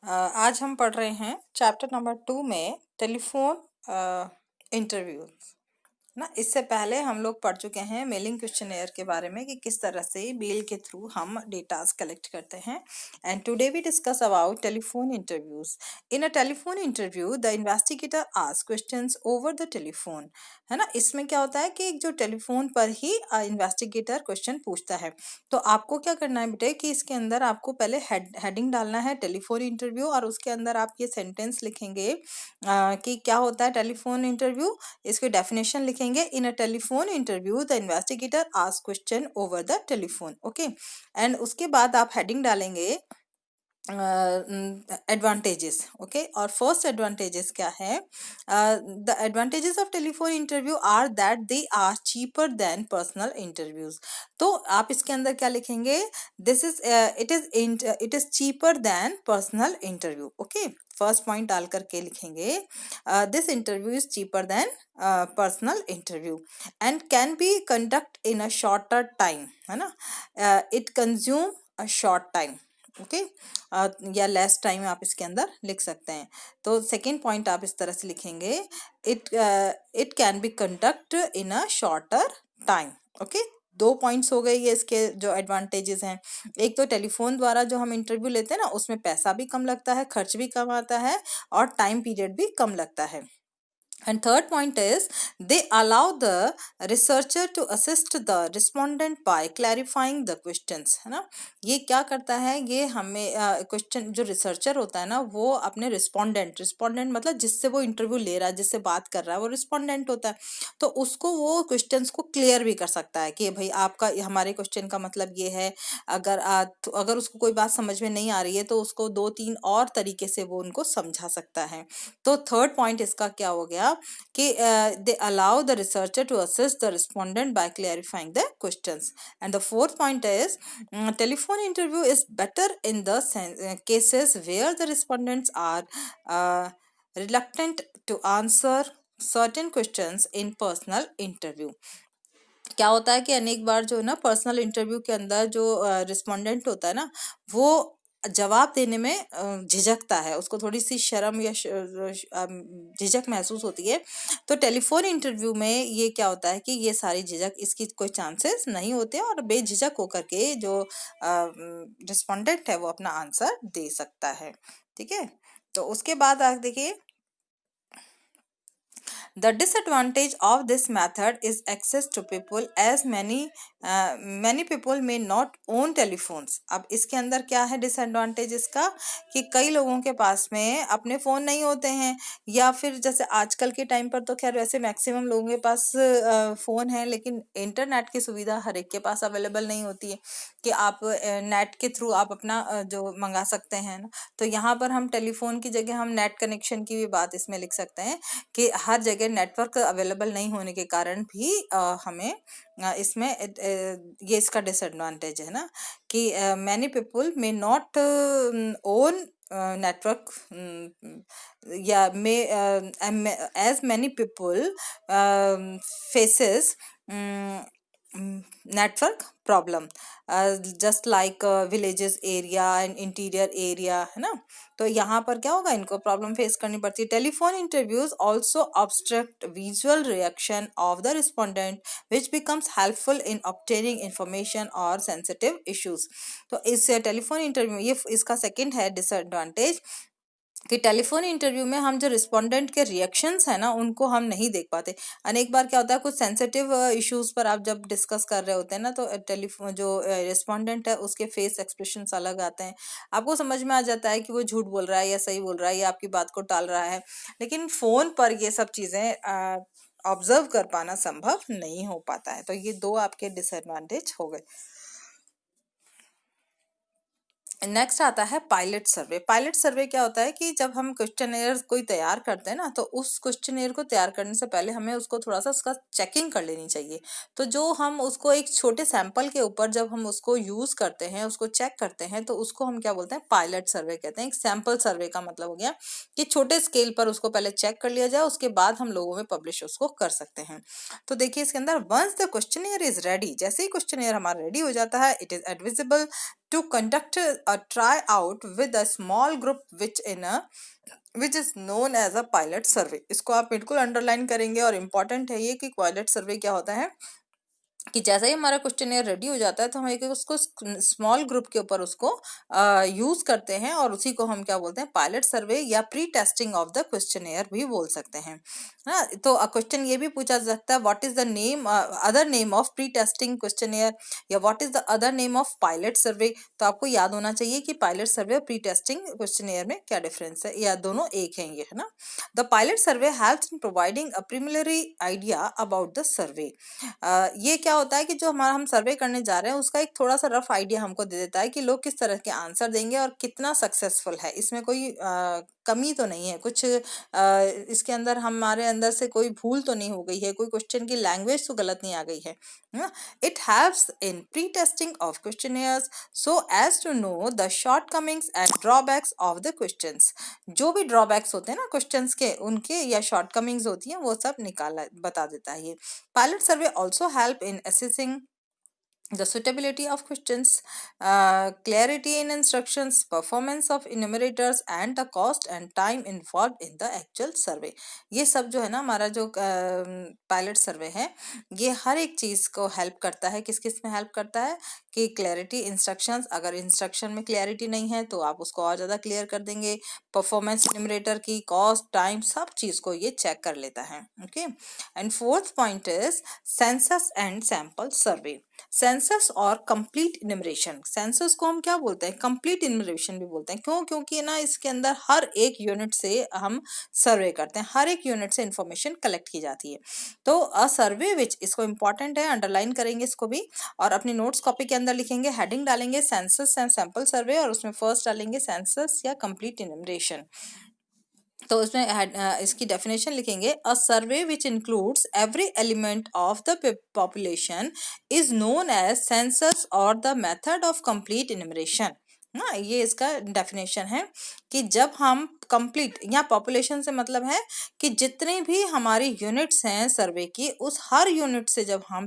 आज हम पढ़ रहे हैं चैप्टर नंबर 2 में टेलीफोन इंटरव्यू ना। इससे पहले हम लोग पढ़ चुके हैं मेलिंग क्वेश्चनेयर के बारे में कि किस तरह से मेल के थ्रू हम डेटास कलेक्ट करते हैं। And today we discuss about telephone interviews. In a telephone interview the investigator ask questions over the telephone, है ना। इसमें क्या होता है कि एक जो टेलीफोन पर ही इन्वेस्टिगेटर क्वेश्चन पूछता है। तो आपको क्या करना है बेटे कि इसके अंदर आपको पहले हेडिंग डालना है टेलीफोन इंटरव्यू, और उसके अंदर आप ये सेंटेंस लिखेंगे कि क्या होता है टेलीफोन इंटरव्यू, इसकी डेफिनेशन लिखेंगे। In a telephone interview the investigator ask question over the telephone, okay. And उसके बाद आप हेडिंग डालेंगे एडवांटेजेस, ओके। और फर्स्ट एडवांटेजेस क्या है? The advantages of telephone interview are that they are cheaper than personal interviews. तो आप इसके अंदर क्या लिखेंगे? This is it is cheaper than personal interview, okay. First point डाल करके लिखेंगे this interview is cheaper than personal interview and can be conduct in a shorter time, है ना। It consume a short time, okay. या less time आप इसके अंदर लिख सकते हैं। तो सेकेंड पॉइंट आप इस तरह से लिखेंगे it can be conduct in a shorter time, okay. दो पॉइंट्स हो गए ये इसके जो एडवांटेजेस हैं। एक तो टेलीफोन द्वारा जो हम इंटरव्यू लेते हैं ना, उसमें पैसा भी कम लगता है, खर्च भी कम आता है और टाइम पीरियड भी कम लगता है। And third point is they allow the researcher to assist the respondent by clarifying the questions, है ना। ये क्या करता है, ये हमें क्वेश्चन जो रिसर्चर होता है ना, वो अपने रिस्पोंडेंट मतलब जिससे वो इंटरव्यू ले रहा है, जिससे बात कर रहा है, वो रिस्पोंडेंट होता है। तो उसको वो क्वेश्चंस को क्लियर भी कर सकता है कि भाई आपका हमारे क्वेश्चन का मतलब ये है। अगर उसको कोई बात समझ में नहीं आ रही है तो उसको 2-3 और तरीके से वो उनको समझा सकता है। तो थर्ड पॉइंट इसका क्या हो गया कि they allow the researcher to assist the respondent by clarifying the questions. And the fourth point is telephone interview is better in the cases where the respondents are reluctant to answer certain questions in personal interview. क्या होता है कि अनेक बार जो है ना personal interview के अंदर जो रिस्पोंडेंट होता है ना, वो जवाब देने में झिझकता है, उसको थोड़ी सी शर्म या झिझक महसूस होती है। तो टेलीफोन इंटरव्यू में ये क्या होता है कि ये सारी झिझक, इसकी कोई चांसेस नहीं होते और बेझिझक होकर के जो रिस्पोंडेंट है वो अपना आंसर दे सकता है, ठीक है। तो उसके बाद आप देखिए The disadvantage of this method is access to people, as many people may not own telephones. अब इसके अंदर क्या है डिसएडवांटेज इसका कि कई लोगों के पास में अपने फ़ोन नहीं होते हैं, या फिर जैसे आजकल के टाइम पर तो खैर वैसे मैक्सिमम लोगों के पास फ़ोन है, लेकिन इंटरनेट की सुविधा हर एक के पास अवेलेबल नहीं होती है कि आप नेट के थ्रू आप अपना जो मंगा सकते हैं ना। तो यहाँ पर हम टेलीफोन की जगह हम नेट कनेक्शन की भी बात इसमें लिख सकते हैं कि हर जगह नेटवर्क अवेलेबल नहीं होने के कारण भी हमें इसमें ये इसका डिसएडवांटेज है ना कि many people may not own network, या may as many people faces network problem, just like villages area and interior area, है ना। तो यहाँ पर क्या होगा, इनको प्रॉब्लम फेस करनी पड़ती है। Telephone interviews also obstruct visual reaction of the respondent which becomes helpful in obtaining information और सेंसिटिव इश्यूज। तो इस टेलीफोन इंटरव्यू ये इसका सेकंड है डिसएडवांटेज कि टेलीफोन इंटरव्यू में हम जो रिस्पोंडेंट के रिएक्शंस है ना, उनको हम नहीं देख पाते। अनेक बार क्या होता है, कुछ सेंसिटिव इश्यूज पर आप जब डिस्कस कर रहे होते हैं ना, तो टेलीफोन जो रिस्पोंडेंट है उसके फेस एक्सप्रेशंस अलग आते हैं, आपको समझ में आ जाता है कि वो झूठ बोल रहा है या सही बोल रहा है या आपकी बात को टाल रहा है। लेकिन फ़ोन पर ये सब चीज़ें ऑब्जर्व कर पाना संभव नहीं हो पाता है। तो ये दो आपके डिसएडवांटेज हो गए। नेक्स्ट आता है पायलट सर्वे। पायलट सर्वे क्या होता है कि जब हम क्वेश्चनेयर कोई तैयार करते हैं ना, तो उस क्वेश्चनेयर को तैयार करने से पहले हमें उसको थोड़ा सा उसका चेकिंग कर लेनी चाहिए। तो जो हम उसको एक छोटे सैंपल के ऊपर जब हम उसको यूज करते हैं, उसको चेक करते हैं, तो उसको हम क्या बोलते हैं, पायलट सर्वे कहते हैं। एक सैंपल सर्वे का मतलब हो गया कि छोटे स्केल पर उसको पहले चेक कर लिया जाए, उसके बाद हम लोगों में पब्लिश उसको कर सकते हैं। तो देखिए इसके अंदर once the questionnaire is ready, जैसे ही क्वेश्चनेयर हमारा रेडी हो जाता है, it is advisable to conduct a tryout with a small group which is known as a pilot survey. इसको आप बिल्कुल अंडरलाइन करेंगे और इम्पॉर्टेंट है ये कि पायलट सर्वे क्या होता है कि जैसा ही हमारा क्वेश्चनेयर रेडी हो जाता है तो हम एक उसको स्मॉल ग्रुप के ऊपर उसको यूज करते हैं और उसी को हम क्या बोलते हैं पायलट सर्वे या pre testing of the questionnaire भी बोल सकते हैं। हाँ, तो क्वेश्चन ये भी पूछा जा सकता है what is the name other name of pre testing questionnaire या what is the other name of pilot survey. तो आपको याद होना चाहिए कि पायलट सर्वे और प्री टेस्टिंग क्वेश्चनेयर में क्या डिफरेंस है या दोनों एक हैं ये, है ना। The pilot survey helps in providing a preliminary idea about the survey. ये क्या होता है कि जो हमारा हम सर्वे करने जा रहे हैं उसका एक थोड़ा सा रफ आइडिया हमको दे देता है कि लोग किस तरह के आंसर देंगे और कितना सक्सेसफुल है। इसमें कोई कमी तो नहीं है, कुछ इसके अंदर हमारे अंदर से कोई भूल तो नहीं हो गई है, कोई क्वेश्चन की लैंग्वेज तो गलत नहीं आ गई है ना। It helps in pre testing of questionnaires so as to know the shortcomings and drawbacks of the questions. जो भी ड्रॉबैक्स होते हैं ना क्वेश्चंस के, उनके या शॉर्टकमिंग्स होती हैं वो सब निकाला बता देता है ये। Pilot survey also help in assessing the suitability of questions, clarity in instructions, performance of enumerators and the cost and time involved in the actual survey। ये सब जो है ना हमारा जो पायलट सर्वे है ये हर एक चीज को हेल्प करता है। किस किस में हेल्प करता है कि क्लैरिटी, इंस्ट्रक्शंस, अगर इंस्ट्रक्शन में क्लैरिटी नहीं है तो आप उसको और ज़्यादा क्लियर कर देंगे। परफॉर्मेंस न्यूमरेटर की, कॉस्ट, टाइम, सब चीज़ को ये चेक कर लेता है। Okay, and fourth point is census and sample survey. Census और कंप्लीट इन्यूमरेशन। सेंसस को हम क्या बोलते हैं, कंप्लीट इन्यूमरेशन भी बोलते हैं। क्यों? क्योंकि ना इसके अंदर हर एक यूनिट से हम सर्वे करते हैं, हर एक यूनिट से इंफॉर्मेशन कलेक्ट की जाती है। तो अ सर्वे विच, इसको इंपॉर्टेंट है, अंडरलाइन करेंगे इसको भी और अपनी नोट्स कॉपी के अंदर लिखेंगे, हेडिंग डालेंगे सेंसस एंड सैंपल सर्वे और उसमें फर्स्ट डालेंगे सेंसस या कंप्लीट इन्यूमरेशन। तो उसमें इसकी डेफिनेशन लिखेंगे, a survey which includes every element of the population is known as census और the method of complete enumeration. ना, ये इसका डेफिनेशन है कि जब हम कंप्लीट, या पॉपुलेशन से मतलब है कि जितने भी हमारी यूनिट्स हैं सर्वे की, उस हर यूनिट से जब हम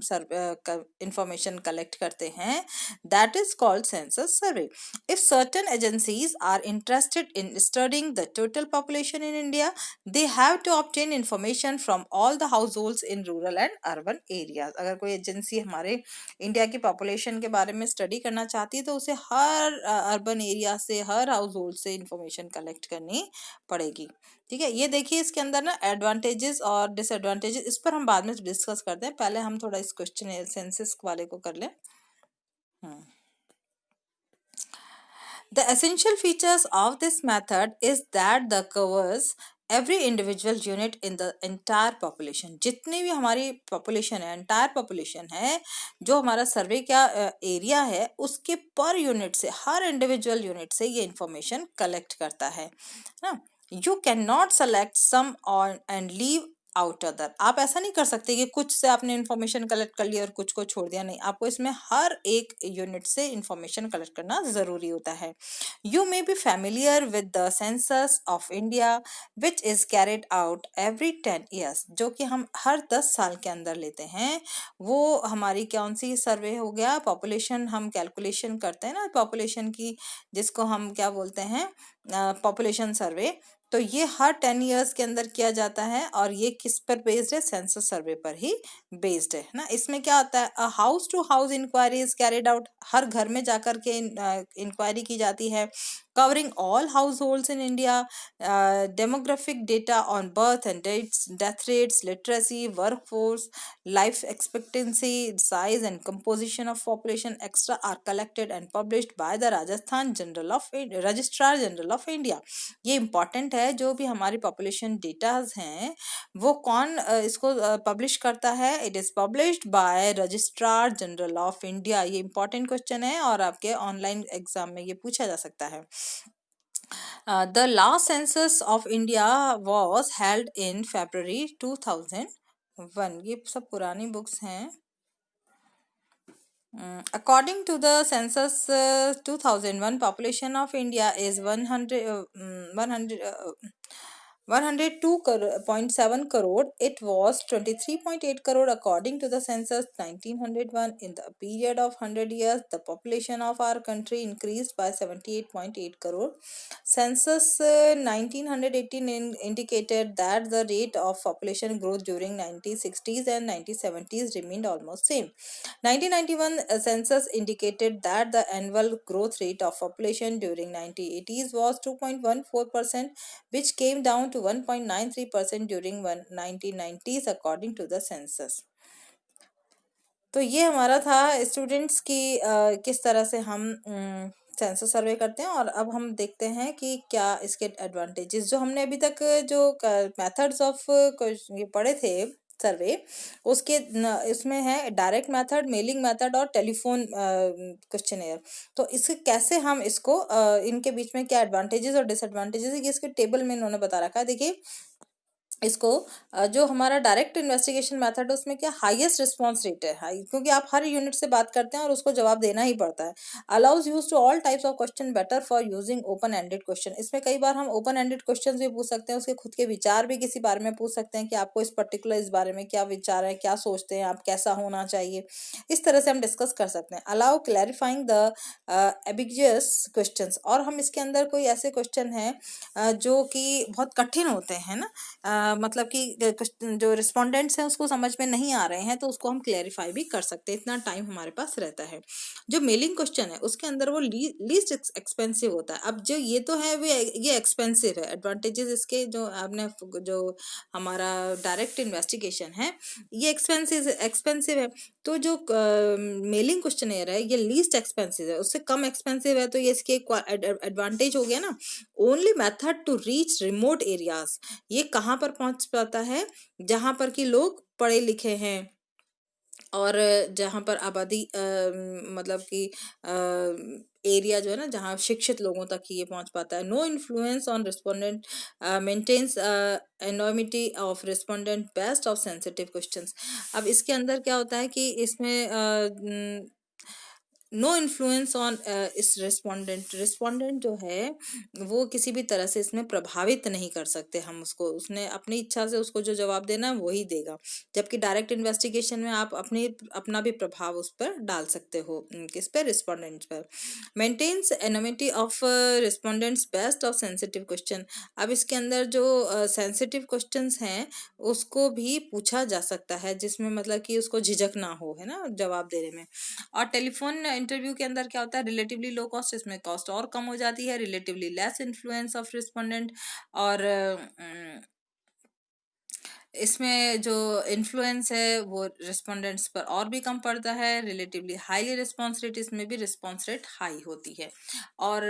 इंफॉर्मेशन कलेक्ट करते हैं, that is called census survey. If certain agencies are interested in studying the total population in India, they have to obtain information from all the households in rural and urban areas। अगर कोई agency हमारे India की population के बारे में study करना चाहती है तो उसे हर अर्बन एरिया से, हर हाउस होल्ड से इंफॉर्मेशन कलेक्ट करनी पड़ेगी। ठीक है, ये देखिए इसके अंदर ना एडवांटेजेस और डिसएडवांटेजेस, इस पर हम बाद में डिस्कस करते हैं। पहले हम थोड़ा इस क्वेश्चन सेंसस वाले को कर लें। The essential features of this method is that the covers every individual unit in the entire population। जितनी भी हमारी पॉपुलेशन है, एंटायर पॉपुलेशन है, जो हमारा सर्वे का एरिया है, उसके पर यूनिट से, हर इंडिविजुअल यूनिट से ये इंफॉर्मेशन कलेक्ट करता है ना। You can not select some on and leave out other. आप ऐसा नहीं कर सकते कि कुछ से आपने इंफॉर्मेशन कलेक्ट कर लिया और कुछ को छोड़ दिया, नहीं, आपको इसमें हर एक यूनिट से इंफॉर्मेशन कलेक्ट करना जरूरी होता है। You may be familiar with the census of India which is carried out every 10 years, जो कि हम हर 10 साल के अंदर लेते हैं। वो हमारी कौन सी सर्वे हो गया, पॉपुलेशन हम कैलकुलेशन करते हैं ना पॉपुलेशन की, जिसको हम क्या बोलते हैं, पॉपुलेशन सर्वे। तो ये हर 10 ईयर्स के अंदर किया जाता है और ये किस पर बेस्ड है, सेंसस सर्वे पर ही बेस्ड है ना। इसमें क्या होता है, a house to house inquiry is carried out, हर घर में जाकर के इंक्वायरी की जाती है। Covering all house holds in India, demographic data on birth and death rates, literacy, workforce, life expectancy, size and composition of population extra are collected and published by the Rajasthan registrar general of India. ये important है, जो भी हमारी population datas हैं वो कौन इसको publish करता है, it is published by registrar general of India. ये इंपॉर्टेंट क्वेश्चन है और आपके ऑनलाइन एग्जाम में ये पूछा जा सकता है। The last census of India was held in February 2001। ये सब पुरानी बुक्स हैं। According to the census 2001, population of India is 100 102.7 crore. It was 23.8 crore according to the census 1901. In the period of 100 years, the population of our country increased by 78.8 crore. Census 1918 indicated that the rate of population growth during 1960s and 1970s remained almost same. 1991 census indicated that the annual growth rate of population during 1980s was 2.14%, which came down to 1.93% during 1990s according to the census. तो ये हमारा था students की किस तरह से हम census सर्वे करते हैं। और अब हम देखते हैं कि क्या इसके एडवांटेजेस, जो हमने अभी तक जो मेथड्स ऑफ ये पढ़े थे सर्वे, उसके इसमें है डायरेक्ट मेथड, मेलिंग मेथड और टेलीफोन क्वेश्चनेयर। तो इसे कैसे हम इसको इनके बीच में क्या एडवांटेजेस और डिसएडवांटेजेस है, इसके टेबल में इन्होंने बता रखा है। देखिए इसको जो हमारा डायरेक्ट इन्वेस्टिगेशन मेथड है उसमें क्या हाईएस्ट रिस्पांस रेट है, क्योंकि आप हर यूनिट से बात करते हैं और उसको जवाब देना ही पड़ता है। Allows use to all types of question better for using open ended question. इसमें कई बार हम ओपन एंडेड क्वेश्चन भी पूछ सकते हैं, उसके खुद के विचार भी किसी बारे में पूछ सकते हैं कि आपको इस पर्टिकुलर इस बारे में क्या विचार है, क्या सोचते हैं आप, कैसा होना चाहिए, इस तरह से हम डिस्कस कर सकते हैं। अलाउ क्लैरिफाइंग द एबिगियस क्वेश्चन, और हम इसके अंदर कोई ऐसे क्वेश्चन हैं जो कि बहुत कठिन होते हैं ना, मतलब कि जो रिस्पोंडेंट्स हैं उसको समझ में नहीं आ रहे हैं, तो उसको हम क्लैरिफाई भी कर सकते हैं, इतना टाइम हमारे पास रहता है। जो मेलिंग क्वेश्चन है उसके अंदर वो लीस्ट एक्सपेंसिव होता है। अब जो ये तो है ये एक्सपेंसिव है, एडवांटेजेस इसके जो आपने जो हमारा डायरेक्ट इन्वेस्टिगेशन है ये एक्सपेंसिव है। तो जो मेलिंग क्वेश्चनेयर है ये लीस्ट एक्सपेंसिव है, उससे कम एक्सपेंसिव है, तो ये इसके एडवांटेज हो गया ना। Only method to reach remote areas, ये कहाँ पर पहुंच पाता है, जहां पर कि लोग पढ़े लिखे हैं और जहाँ पर आबादी मतलब कि एरिया जो है ना जहाँ शिक्षित लोगों तक ही ये पहुंच पाता है। No influence on respondent, maintains anonymity of respondent best of sensitive questions. अब इसके अंदर क्या होता है कि इसमें नो इन्फ्लुएंस ऑन इस रिस्पोंडेंट जो है वो किसी भी तरह से इसमें प्रभावित नहीं कर सकते हम उसको, उसने अपनी इच्छा से उसको जो जवाब देना है वही देगा। जबकि डायरेक्ट इन्वेस्टिगेशन में आप अपना भी प्रभाव उस पर डाल सकते हो, किस पे, रिस्पोंडेंट पर। Maintains anonymity of respondents best of sensitive question. अब इसके अंदर जो सेंसिटिव क्वेश्चंस हैं उसको भी पूछा जा सकता है, जिसमें मतलब कि उसको झिझक ना हो, है ना, जवाब देने में। और टेलीफोन इंटरव्यू के अंदर क्या होता है, रिलेटिवली लो कॉस्ट, इसमें कॉस्ट और कम हो जाती है, relatively less influence of respondent, और इसमें जो इन्फ्लुएंस है वो रिस्पोंडेंट्स पर और भी कम पड़ता है। रिलेटिवली हाईली रिस्पॉन्स रेट, इसमें भी रिस्पॉन्स रेट हाई होती है। और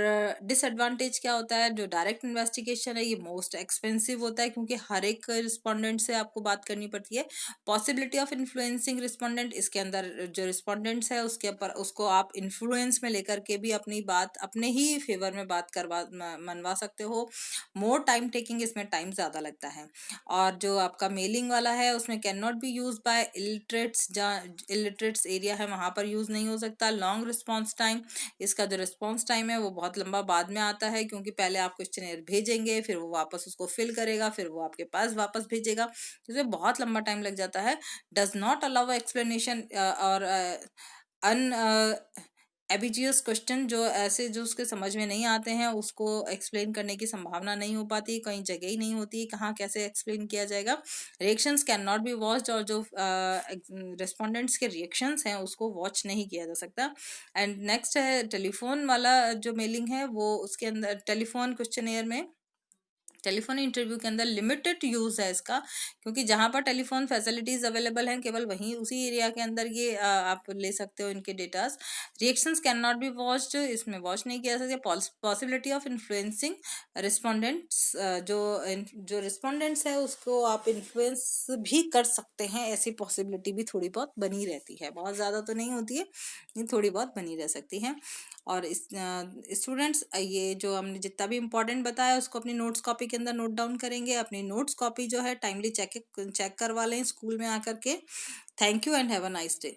डिसएडवांटेज क्या होता है, जो डायरेक्ट इन्वेस्टिगेशन है ये मोस्ट एक्सपेंसिव होता है, क्योंकि हर एक रिस्पोंडेंट से आपको बात करनी पड़ती है। पॉसिबिलिटी ऑफ इन्फ्लुएंसिंग रिस्पोंडेंट, इसके अंदर जो रिस्पोंडेंट्स है उसके ऊपर उसको आप इन्फ्लुएंस में लेकर के भी अपनी बात अपने ही फेवर में बात मनवा सकते हो। मोर टाइम टेकिंग, इसमें टाइम ज़्यादा लगता है। और जो आपका मेलिंग वाला है उसमें can not be use by illiterates, जहाँ इलिटरेट्स एरिया है वहां पर यूज नहीं हो सकता। लॉन्ग रिस्पॉन्स टाइम, इसका जो रिस्पॉन्स टाइम है वो बहुत लंबा बाद में आता है, क्योंकि पहले आप क्वेश्चनेयर भेजेंगे, फिर वो वापस उसको फिल करेगा, फिर वो आपके पास वापस भेजेगा, इसमें बहुत लंबा टाइम लग जाता है। डज नॉट अलाउ एक्सप्लेनेशन और अन एबिजियस क्वेश्चन, जो ऐसे जो उसके समझ में नहीं आते हैं उसको एक्सप्लेन करने की संभावना नहीं हो पाती, कहीं जगह ही नहीं होती कहाँ कैसे एक्सप्लेन किया जाएगा। Reactions can not B watched, और जो रिस्पोंडेंट्स के रिएक्शंस हैं उसको वॉच नहीं किया जा सकता। एंड नेक्स्ट है टेलीफोन वाला जो मेलिंग है, वो उसके अंदर टेलीफोन क्वेश्चनेयर में, टेलीफोन इंटरव्यू के अंदर लिमिटेड यूज है इसका, क्योंकि जहां पर टेलीफोन फैसिलिटीज अवेलेबल हैं केवल वहीं उसी एरिया के अंदर ये आप ले सकते हो इनके datas. Reactions can not B watched, इसमें वॉच नहीं किया जा सकता। पॉसिबिलिटी ऑफ इन्फ्लुएंसिंग रिस्पोंडेंट्स, जो रिस्पोंडेंट्स है उसको आप इन्फ्लुएंस भी कर सकते हैं, ऐसी पॉसिबिलिटी भी थोड़ी बहुत बनी रहती है, बहुत ज़्यादा तो नहीं होती है, ये थोड़ी बहुत बनी रह सकती है। और स्टूडेंट्स ये जो हमने जितना भी इम्पोर्टेंट बताया उसको अपनी नोट्स कॉपी के अंदर नोट डाउन करेंगे। अपनी नोट्स कॉपी जो है टाइमली चेक करवा लें स्कूल में आकर के। Thank you and have a nice day.